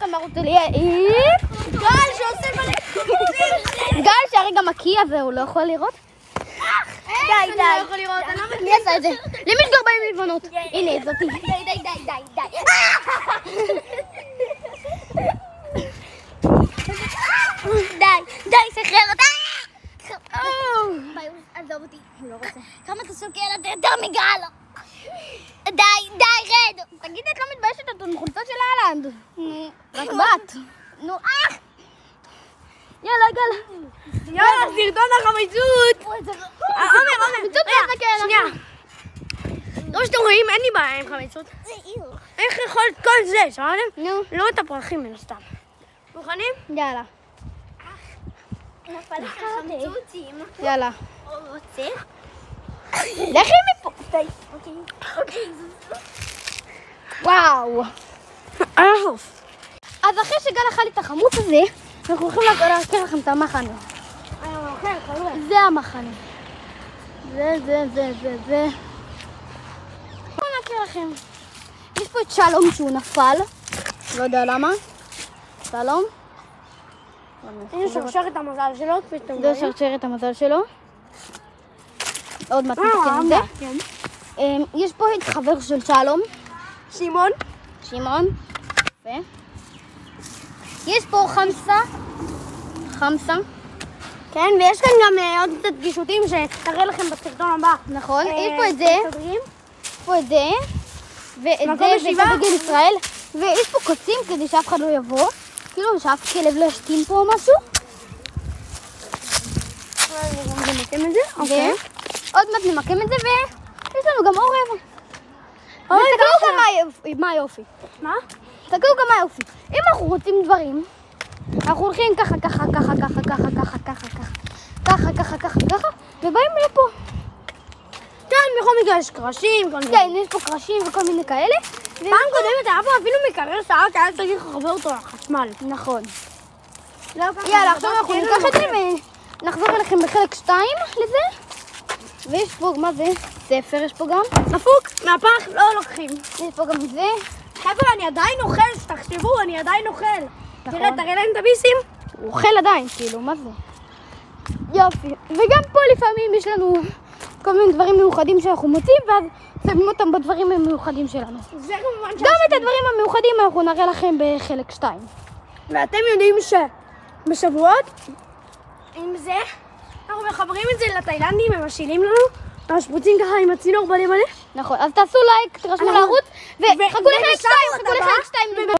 אחד בערוץ שלי. גל שעושה מלא כמובן. גל שהרגע מקיע והוא לא יכול לראות. די, די. אני לא יכול לראות, אני לא מבין. מי עשה את זה? למי יש גרביים לבנות? הנה, זאתי. די. די, שחרר אותה. עזוב אותי. הוא לא רוצה. כמה אתה סוקר אתה יותר מגל. די, רד. תגיד, את לא מתביישת את החולצה של אהלנד. רק בת. נו, יאללה, גל. יאללה, סרטון החמיצות. עומר, שנייה. כמו שאתם רואים, אין לי בעיה עם חמיצות. איך יכול להיות כל זה, שמעתם? נו. לא את הפרחים מן הסתם. מוכנים? יאללה. נפל לך חמצוצים. יאללה. רוצה? לכי מפה. אוקיי. וואו. אז אחרי שגל אכל את החמוץ הזה, אנחנו הולכים להכיר לכם את המחנה. זה המחנה. זה. בואו נכיר לכם. יש פה את שלום שהוא נפל. לא יודע למה. שלום. הנה שרשרת המזל שלו, כפי שאתם זה רואים. שרשרת המזל שלו. עוד מעט נתקן את זה. יש פה את חבר של שלום. שמעון. יפה. יש פה חמסה. כן, ויש כאן גם עוד קצת גישוטים שתראה לכם בסרטון הבא. נכון, יש פה את זה. פה את זה. ואת מקום זה ישיבה. דגל ישראל. ויש פה קוצים כדי שאף אחד לא יבוא. כאילו שאף כלב לא ישתין פה או משהו. נמקם את זה? אוקיי. עוד מעט נמקם את זה ויש לנו גם עורב. ותסתכלו גם מה היופי. מה? תסתכלו גם מה היופי. אם אנחנו רוצים דברים, אנחנו הולכים ככה, ובאים לפה. כן, בכל מקרה יש קרשים. כן, יש פה קרשים וכל מיני כאלה. פעם קודמת היה פה אפילו מקרר שעה, כי היה צריך לחבר אותו לחשמל. נכון. יאללה, עכשיו אנחנו ניקח את זה ונחזור אליכם בחלק 2 לזה. ויש פה, מה זה? ספר יש פה גם. דפוק, מהפח לא לוקחים. יש פה גם זה. חבר'ה, אני עדיין אוכל, תחשבו, אני עדיין אוכל. נכון. תראה להם את הביסים. הוא אוכל עדיין, כאילו, מה זה? יופי. וגם פה לפעמים יש לנו כל מיני דברים מיוחדים שאנחנו מוצאים, ואז שמים אותם בדברים המיוחדים שלנו. זה כמובן גם את הדברים המיוחדים אנחנו נראה לכם בחלק 2. ואתם יודעים שבשבועות, עם זה, אנחנו מחברים את זה לתאילנדים, הם משילים לנו, המשפוצים ככה עם הצינור מלא. נכון, אז תעשו לייק, תירשמו לערוץ, וחכו לחלק 2,